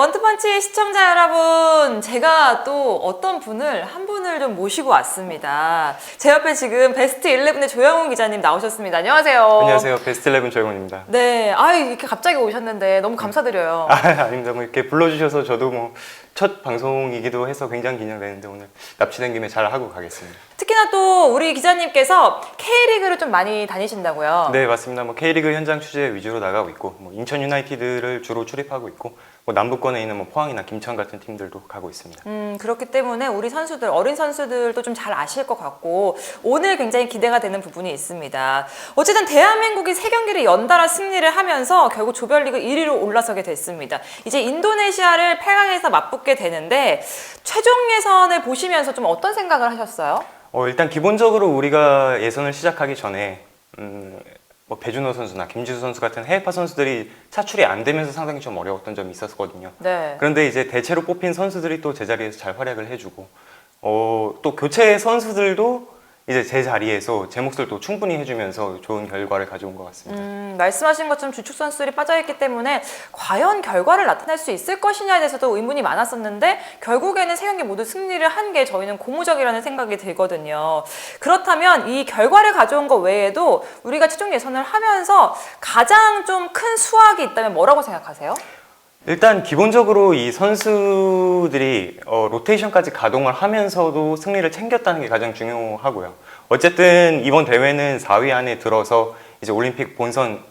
원투펀치 시청자 여러분, 제가 또 어떤 분을 한 분을 좀 모시고 왔습니다. 제 옆에 지금 베스트 11의 조영훈 기자님 나오셨습니다. 안녕하세요. 안녕하세요. 베스트 11 조영훈입니다. 네, 이렇게 갑자기 오셨는데 너무 감사드려요. 아닙니다. 뭐 이렇게 불러주셔서 저도 뭐 첫 방송이기도 해서 굉장히 긴장되는데 오늘 납치된 김에 잘 하고 가겠습니다. 특히나 또 우리 기자님께서 K리그를 좀 많이 다니신다고요? 네, 맞습니다. 뭐 K리그 현장 취재 위주로 나가고 있고, 뭐 인천 유나이티드를 주로 출입하고 있고, 뭐 남부권에 있는 뭐 포항이나 김천 같은 팀들도 가고 있습니다. 그렇기 때문에 우리 선수들, 어린 선수들도 좀 잘 아실 것 같고 오늘 굉장히 기대가 되는 부분이 있습니다. 어쨌든 대한민국이 3경기를 연달아 승리를 하면서 결국 조별리그 1위로 올라서게 됐습니다. 이제 인도네시아를 8강에서 맞붙게 되는데 최종 예선을 보시면서 좀 어떤 생각을 하셨어요? 일단 기본적으로 우리가 예선을 시작하기 전에 뭐 배준호 선수나 김지수 선수 같은 해외파 선수들이 차출이 안 되면서 상당히 좀 어려웠던 점이 있었거든요. 네. 그런데 이제 대체로 뽑힌 선수들이 또 제자리에서 잘 활약을 해주고 또 교체 선수들도 이제 제 자리에서 제 몫을 또 충분히 해주면서 좋은 결과를 가져온 것 같습니다. 말씀하신 것처럼 주축 선수들이 빠져있기 때문에 과연 결과를 나타낼 수 있을 것이냐에 대해서도 의문이 많았었는데 결국에는 3경기 모두 승리를 한 게 저희는 고무적이라는 생각이 들거든요. 그렇다면 이 결과를 가져온 것 외에도 우리가 최종 예선을 하면서 가장 좀 큰 수확이 있다면 뭐라고 생각하세요? 일단 기본적으로 이 선수들이 로테이션까지 가동을 하면서도 승리를 챙겼다는 게 가장 중요하고요. 어쨌든 이번 대회는 4위 안에 들어서 이제 올림픽 본선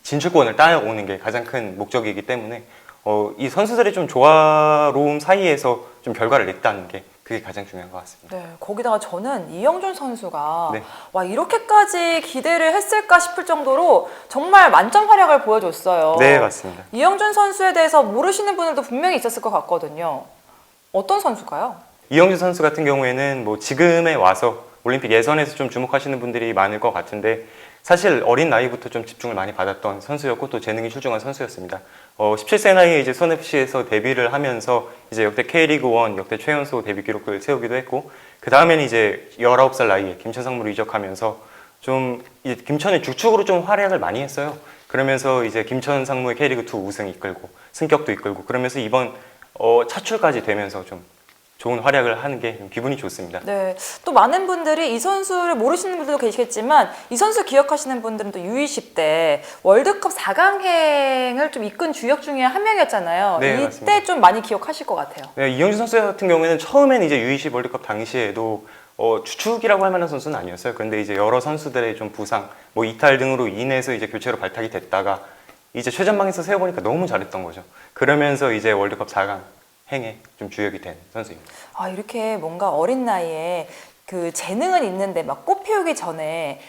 진출권을 따오는 게 가장 큰 목적이기 때문에 이 선수들의 좀 조화로움 사이에서 좀 결과를 냈다는 게 그게 가장 중요한 것 같습니다. 네, 거기다가 저는 이영준 선수가 네. 와 이렇게까지 기대를 했을까 싶을 정도로 정말 만점 활약을 보여줬어요. 네, 맞습니다. 이영준 선수에 대해서 모르시는 분들도 분명히 있었을 것 같거든요. 어떤 선수일까요? 이영준 선수 같은 경우에는 뭐 지금에 와서 올림픽 예선에서 좀 주목하시는 분들이 많을 것 같은데 사실 어린 나이부터 좀 집중을 많이 받았던 선수였고 또 재능이 출중한 선수였습니다. 17세 나이에 이제 수원FC에서 데뷔를 하면서 이제 역대 K리그 1 역대 최연소 데뷔 기록을 세우기도 했고 그 다음에는 이제 19살 나이에 김천 상무로 이적하면서 좀 이제 김천의 주축으로 좀 활약을 많이 했어요. 그러면서 이제 김천 상무의 K리그 2 우승 이끌고 승격도 이끌고 그러면서 이번 차출까지 되면서 좀 좋은 활약을 하는 게 기분이 좋습니다. 네, 또 많은 분들이 이 선수를 모르시는 분들도 계시겠지만 이 선수 기억하시는 분들은 또 U20 때 월드컵 4강행을 좀 이끈 주역 중에 한 명이었잖아요. 네, 이때 맞습니다. 좀 많이 기억하실 것 같아요. 네, 이영준 선수 같은 경우에는 처음에는 이제 U20 월드컵 당시에도 주축이라고 할 만한 선수는 아니었어요. 그런데 이제 여러 선수들의 좀 부상, 뭐 이탈 등으로 인해서 이제 교체로 발탁이 됐다가 이제 최전방에서 세워보니까 너무 잘했던 거죠. 그러면서 이제 월드컵 4강 행에 좀 주역이 된 선수입니다. 이렇게 뭔가 어린 나이에 그 재능은 있는데 막 꽃 피우기 전에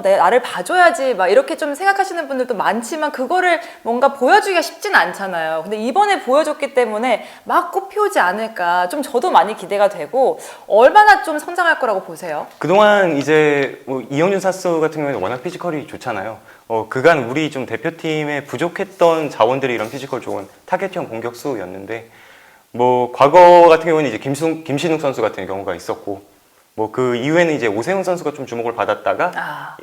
나를 봐줘야지 막 이렇게 좀 생각하시는 분들도 많지만 그거를 뭔가 보여주기가 쉽진 않잖아요. 근데 이번에 보여줬기 때문에 막 꽃 피우지 않을까 좀 저도 많이 기대가 되고 얼마나 좀 성장할 거라고 보세요? 그동안 이제 뭐 이영준 선수 같은 경우에는 워낙 피지컬이 좋잖아요. 그간 우리 좀 대표팀에 부족했던 자원들이 이런 피지컬 좋은 타겟형 공격수였는데 뭐 과거 같은 경우는 이제 김신욱 선수 같은 경우가 있었고 뭐 그 이후에는 이제 오세훈 선수가 좀 주목을 받았다가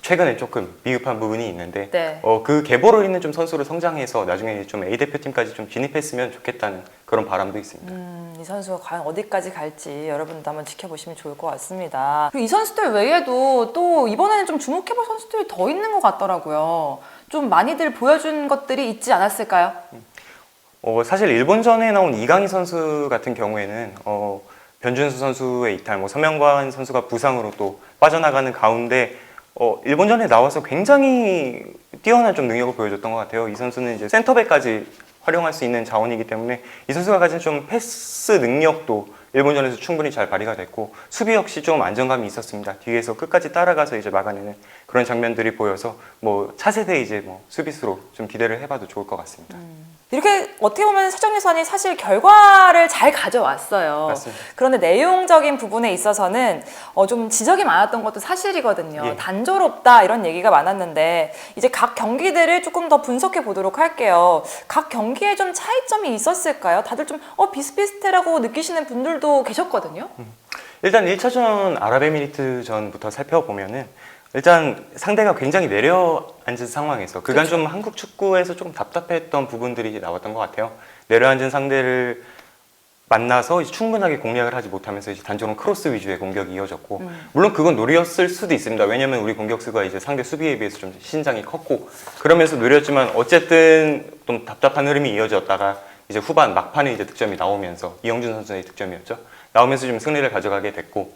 최근에 조금 미흡한 부분이 있는데 네. 그 계보로 있는 좀 선수로 성장해서 나중에 좀 A 대표팀까지 좀 진입했으면 좋겠다는 그런 바람도 있습니다. 이 선수가 과연 어디까지 갈지 여러분도 한번 지켜보시면 좋을 것 같습니다. 그리고 이 선수들 외에도 또 이번에는 좀 주목해볼 선수들이 더 있는 것 같더라고요. 좀 많이들 보여준 것들이 있지 않았을까요? 사실 일본전에 나온 이강인 선수 같은 경우에는 변준수 선수의 이탈, 뭐 서명관 선수가 부상으로 또 빠져나가는 가운데 일본전에 나와서 굉장히 뛰어난 좀 능력을 보여줬던 것 같아요. 이 선수는 이제 센터백까지 활용할 수 있는 자원이기 때문에 이 선수가 가진 좀 패스 능력도 일본전에서 충분히 잘 발휘가 됐고 수비 역시 좀 안정감이 있었습니다. 뒤에서 끝까지 따라가서 이제 막아내는 그런 장면들이 보여서 뭐 차세대 이제 뭐 수비수로 좀 기대를 해봐도 좋을 것 같습니다. 이렇게 어떻게 보면 최종예선이 사실 결과를 잘 가져왔어요. 맞습니다. 그런데 내용적인 부분에 있어서는 좀 지적이 많았던 것도 사실이거든요. 예. 단조롭다 이런 얘기가 많았는데 이제 각 경기들을 조금 더 분석해 보도록 할게요. 각 경기에 좀 차이점이 있었을까요? 다들 좀 비슷비슷해라고 느끼시는 분들도 계셨거든요. 일단 1차전 아랍에미리트전부터 살펴보면은 일단 상대가 굉장히 내려앉은 상황에서 그간 좀 한국 축구에서 조금 답답했던 부분들이 나왔던 것 같아요. 내려앉은 상대를 만나서 이제 충분하게 공략을 하지 못하면서 이제 단조로운 크로스 위주의 공격이 이어졌고 물론 그건 노렸을 수도 있습니다. 왜냐면 우리 공격수가 이제 상대 수비에 비해서 좀 신장이 컸고 그러면서 노렸지만 어쨌든 좀 답답한 흐름이 이어졌다가 이제 후반 막판에 이제 득점이 나오면서 이영준 선수의 득점이었죠. 나오면서 좀 승리를 가져가게 됐고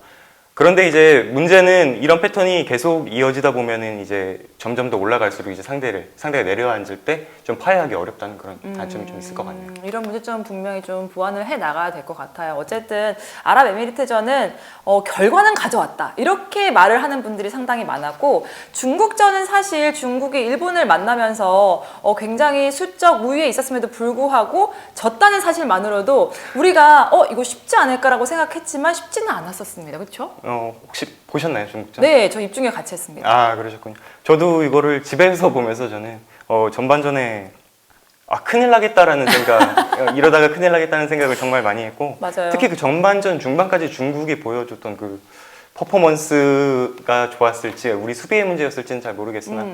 그런데 이제 문제는 이런 패턴이 계속 이어지다 보면은 이제 점점 더 올라갈수록 이제 상대가 내려앉을 때 좀 파해하기 어렵다는 그런 단점이 좀 있을 것 같네요. 이런 문제점 분명히 좀 보완을 해 나가야 될 것 같아요. 어쨌든 아랍에미리트전은 결과는 가져왔다 이렇게 말을 하는 분들이 상당히 많았고 중국전은 사실 중국이 일본을 만나면서 굉장히 수적 우위에 있었음에도 불구하고 졌다는 사실만으로도 우리가 이거 쉽지 않을까라고 생각했지만 쉽지는 않았었습니다. 그렇죠? 혹시 보셨나요, 중국전? 네, 저 입중에 같이 했습니다. 아, 그러셨군요. 저도 이거를 집에서 보면서 저는 전반전에 큰일 나겠다라는 생각, 이러다가 큰일 나겠다는 생각을 정말 많이 했고 맞아요. 특히 그 전반전 중반까지 중국이 보여줬던 그 퍼포먼스가 좋았을지 우리 수비의 문제였을지는 잘 모르겠으나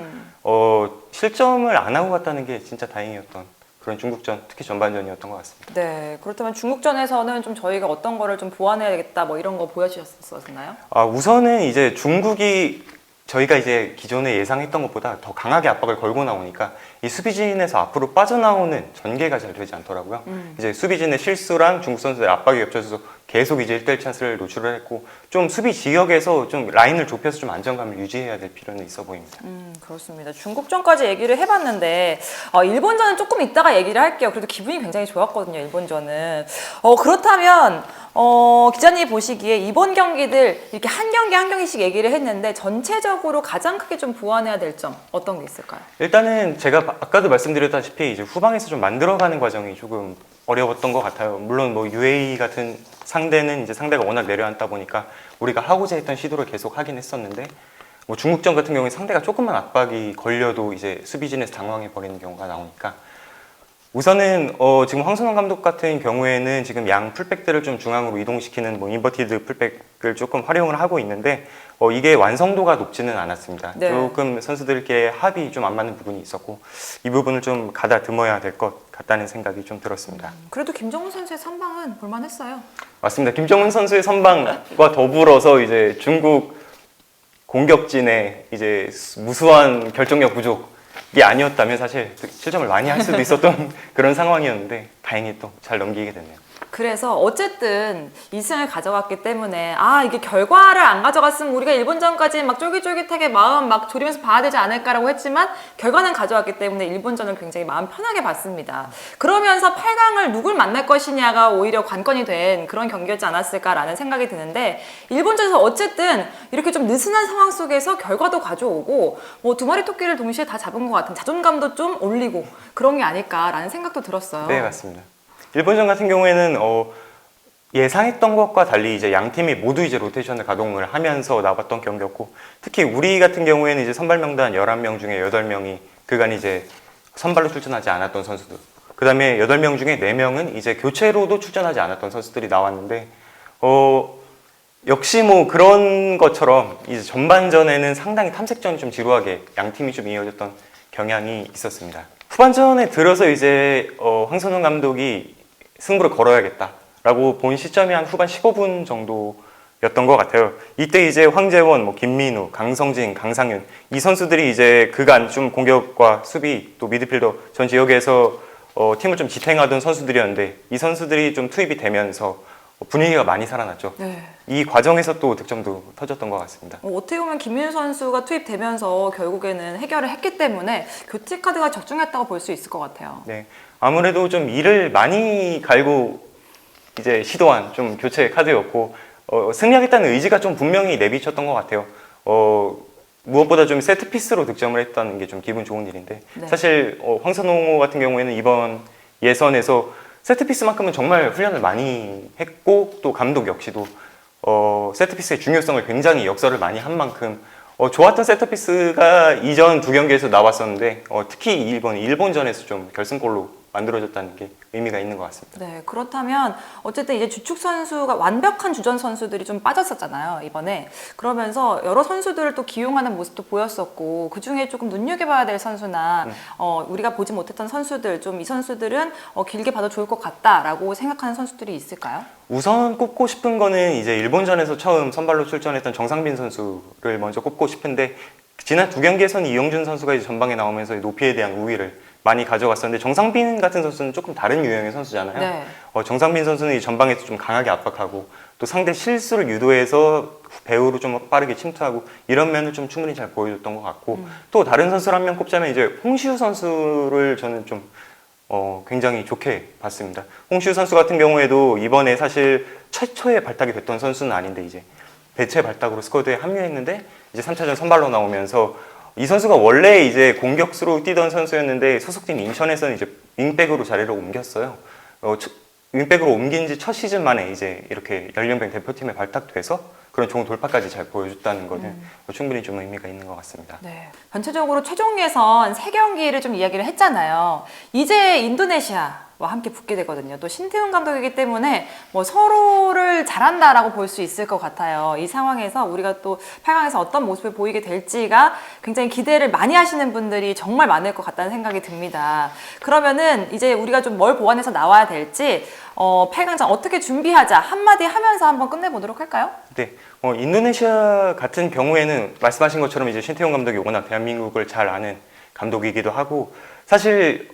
실점을 안 하고 갔다는 게 진짜 다행이었던 그런 중국전, 특히 전반전이었던 것 같습니다. 네, 그렇다면 중국전에서는 좀 저희가 어떤 거를 좀 보완해야겠다 뭐 이런 거 보여주셨었나요? 우선은 이제 중국이 저희가 이제 기존에 예상했던 것보다 더 강하게 압박을 걸고 나오니까 이 수비진에서 앞으로 빠져나오는 전개가 잘 되지 않더라고요. 이제 수비진의 실수랑 중국 선수들의 압박이 겹쳐져서 계속 이제 1대1 찬스를 노출을 했고 좀 수비 지역에서 좀 라인을 좁혀서 좀 안정감을 유지해야 될 필요는 있어 보입니다. 그렇습니다. 중국전까지 얘기를 해봤는데 일본전은 조금 이따가 얘기를 할게요. 그래도 기분이 굉장히 좋았거든요. 일본전은. 그렇다면 기자님이 보시기에 이번 경기들 이렇게 한 경기 한 경기씩 얘기를 했는데 전체적으로 가장 크게 좀 보완해야 될 점 어떤 게 있을까요? 일단은 제가 아까도 말씀드렸다시피 이제 후방에서 좀 만들어가는 과정이 조금 어려웠던 것 같아요. 물론 뭐 UAE 같은 상대는 이제 상대가 워낙 내려앉다 보니까 우리가 하고자 했던 시도를 계속 하긴 했었는데 뭐 중국전 같은 경우에 상대가 조금만 압박이 걸려도 이제 수비진에서 당황해 버리는 경우가 나오니까 우선은 지금 황선홍 감독 같은 경우에는 지금 양 풀백들을 좀 중앙으로 이동시키는 뭐 인버티드 풀백을 조금 활용을 하고 있는데 이게 완성도가 높지는 않았습니다. 네. 조금 선수들끼리 합이 좀 안 맞는 부분이 있었고 이 부분을 좀 가다듬어야 될 것 같다는 생각이 좀 들었습니다. 그래도 김정은 선수의 선방은 볼만했어요. 맞습니다. 김정은 선수의 선방과 더불어서 이제 중국 공격진의 이제 무수한 결정력 부족이 아니었다면 사실 실점을 많이 할 수도 있었던 그런 상황이었는데 다행히 또 잘 넘기게 됐네요. 그래서 어쨌든 2승을 가져갔기 때문에 이게 결과를 안 가져갔으면 우리가 일본전까지 막 쫄깃쫄깃하게 마음 막 졸이면서 봐야 되지 않을까라고 했지만 결과는 가져왔기 때문에 일본전을 굉장히 마음 편하게 봤습니다. 그러면서 8강을 누굴 만날 것이냐가 오히려 관건이 된 그런 경기였지 않았을까라는 생각이 드는데 일본전에서 어쨌든 이렇게 좀 느슨한 상황 속에서 결과도 가져오고 뭐 두 마리 토끼를 동시에 다 잡은 것 같은 자존감도 좀 올리고 그런 게 아닐까라는 생각도 들었어요. 네, 맞습니다. 일본전 같은 경우에는 예상했던 것과 달리 이제 양 팀이 모두 이제 로테이션을 가동을 하면서 나왔던 경기였고 특히 우리 같은 경우에는 이제 선발 명단 11명 중에 8명이 그간 이제 선발로 출전하지 않았던 선수들 그다음에 8명 중에 4명은 이제 교체로도 출전하지 않았던 선수들이 나왔는데 역시 뭐 그런 것처럼 이제 전반전에는 상당히 탐색전이 좀 지루하게 양 팀이 좀 이어졌던 경향이 있었습니다. 후반전에 들어서 이제 황선홍 감독이 승부를 걸어야겠다라고 본 시점이 한 후반 15분 정도였던 것 같아요. 이때 이제 황재원, 뭐 김민우, 강성진, 강상윤 이 선수들이 이제 그간 좀 공격과 수비 또 미드필더 전 지역에서 팀을 좀 지탱하던 선수들이었는데 이 선수들이 좀 투입이 되면서 분위기가 많이 살아났죠. 네. 이 과정에서 또 득점도 터졌던 것 같습니다. 어떻게 보면 김민우 선수가 투입되면서 결국에는 해결을 했기 때문에 교체 카드가 적중했다고 볼 수 있을 것 같아요. 네, 아무래도 좀 이를 많이 갈고 이제 시도한 좀 교체 카드였고 승리하겠다는 의지가 좀 분명히 내비쳤던 것 같아요. 무엇보다 좀 세트피스로 득점을 했다는 게 좀 기분 좋은 일인데 네. 사실 황선홍 같은 경우에는 이번 예선에서 세트피스만큼은 정말 훈련을 많이 했고 또 감독 역시도 세트피스의 중요성을 굉장히 역설을 많이 한 만큼 좋았던 세트피스가 이전 두 경기에서 나왔었는데 특히 일본전에서 좀 결승골로 만들어졌다는 게 의미가 있는 것 같습니다. 네, 그렇다면 어쨌든 이제 주축 선수가 완벽한 주전 선수들이 좀 빠졌었잖아요, 이번에. 그러면서 여러 선수들을 또 기용하는 모습도 보였었고, 그 중에 조금 눈여겨봐야 될 선수나 우리가 보지 못했던 선수들, 좀 이 선수들은 길게 봐도 좋을 것 같다라고 생각하는 선수들이 있을까요? 우선 꼽고 싶은 거는 이제 일본전에서 처음 선발로 출전했던 정상빈 선수를 먼저 꼽고 싶은데, 지난 두 경기에서는 이영준 선수가 이제 전방에 나오면서 높이에 대한 우위를 많이 가져갔었는데, 정상빈 같은 선수는 조금 다른 유형의 선수잖아요. 네. 정상빈 선수는 이 전방에서 좀 강하게 압박하고 또 상대 실수를 유도해서 배우로 좀 빠르게 침투하고 이런 면을 좀 충분히 잘 보여줬던 것 같고, 또 다른 선수를 한 명 꼽자면 이제 홍시우 선수를 저는 좀 굉장히 좋게 봤습니다. 홍시우 선수 같은 경우에도 이번에 사실 최초에 발탁이 됐던 선수는 아닌데 이제 대체 발탁으로 스쿼드에 합류했는데 이제 3차전 선발로 나오면서, 이 선수가 원래 이제 공격수로 뛰던 선수였는데 소속팀 인천에서는 이제 윙백으로 자리를 옮겼어요. 윙백으로 옮긴 지 첫 시즌 만에 이제 이렇게 연령병 대표팀에 발탁돼서 그런 좋은 돌파까지 잘 보여줬다는 거는 충분히 좀 의미가 있는 것 같습니다. 네. 전체적으로 최종 예선 3경기를 좀 이야기를 했잖아요. 이제 인도네시아와 함께 붙게 되거든요. 또 신태훈 감독이기 때문에 뭐 서로를 잘한다라고 볼 수 있을 것 같아요. 이 상황에서 우리가 또 8강에서 어떤 모습을 보이게 될지가 굉장히 기대를 많이 하시는 분들이 정말 많을 것 같다는 생각이 듭니다. 그러면은 이제 우리가 좀 뭘 보완해서 나와야 될지 8강전 어떻게 준비하자 한마디 하면서 한번 끝내보도록 할까요? 네, 인도네시아 같은 경우에는 말씀하신 것처럼 이제 신태용 감독이 워낙 대한민국을 잘 아는 감독이기도 하고, 사실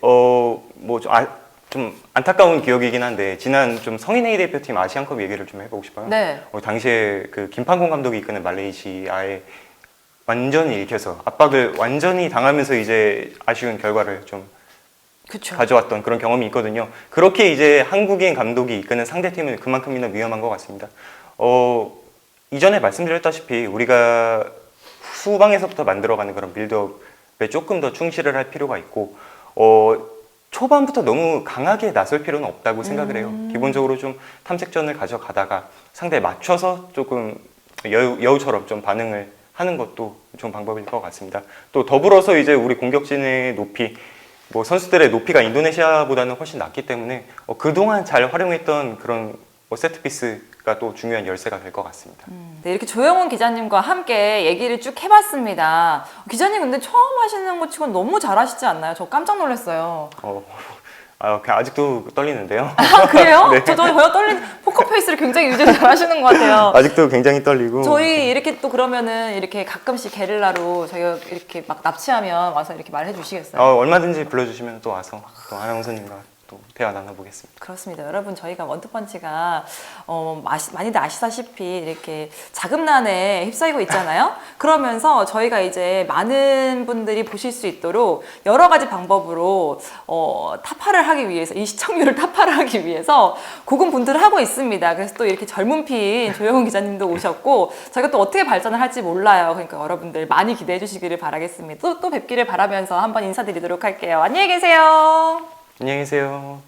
좀 안타까운 기억이긴 한데 지난 좀 성인 A 대표팀 아시안컵 얘기를 좀 해보고 싶어요. 네. 당시에 그 김판공 감독이 이끄는 말레이시아에 완전히 읽혀서 압박을 완전히 당하면서 이제 아쉬운 결과를 좀 그쵸. 가져왔던 그런 경험이 있거든요. 그렇게 이제 한국인 감독이 이끄는 상대팀은 그만큼이나 위험한 것 같습니다. 이전에 말씀드렸다시피 우리가 후방에서부터 만들어가는 그런 빌드업에 조금 더 충실을 할 필요가 있고, 초반부터 너무 강하게 나설 필요는 없다고 생각을 해요. 기본적으로 좀 탐색전을 가져가다가 상대에 맞춰서 조금 여우처럼 좀 반응을 하는 것도 좋은 방법일 것 같습니다. 또 더불어서 이제 우리 공격진의 높이, 선수들의 높이가 인도네시아보다는 훨씬 낮기 때문에 그동안 잘 활용했던 그런 세트피스가 또 중요한 열쇠가 될 것 같습니다. 네, 이렇게 조영훈 기자님과 함께 얘기를 쭉 해봤습니다. 기자님 근데 처음 하시는 것 치고는 너무 잘하시지 않나요? 저 깜짝 놀랐어요. 그냥 아직도 떨리는데요. 아, 그래요? 네. 저 전혀 떨린 포커페이스를 굉장히 유지 잘하시는 것 같아요. 아직도 굉장히 떨리고. 저희 이렇게 또 그러면은 이렇게 가끔씩 게릴라로 저희가 이렇게 막 납치하면 와서 이렇게 말해 주시겠어요? 얼마든지 불러주시면 또 와서 또 아나운서님과 또 대화 나눠보겠습니다. 그렇습니다. 여러분 저희가 원투펀치가 많이들 아시다시피 이렇게 자금난에 휩싸이고 있잖아요. 그러면서 저희가 이제 많은 분들이 보실 수 있도록 여러 가지 방법으로 타파를 하기 위해서, 이 시청률을 타파를 하기 위해서 고군분투를 하고 있습니다. 그래서 또 이렇게 젊은 피인 조영훈 기자님도 오셨고 저희가 또 어떻게 발전을 할지 몰라요. 그러니까 여러분들 많이 기대해 주시기를 바라겠습니다. 또 뵙기를 바라면서 한번 인사드리도록 할게요. 안녕히 계세요. 안녕히 계세요.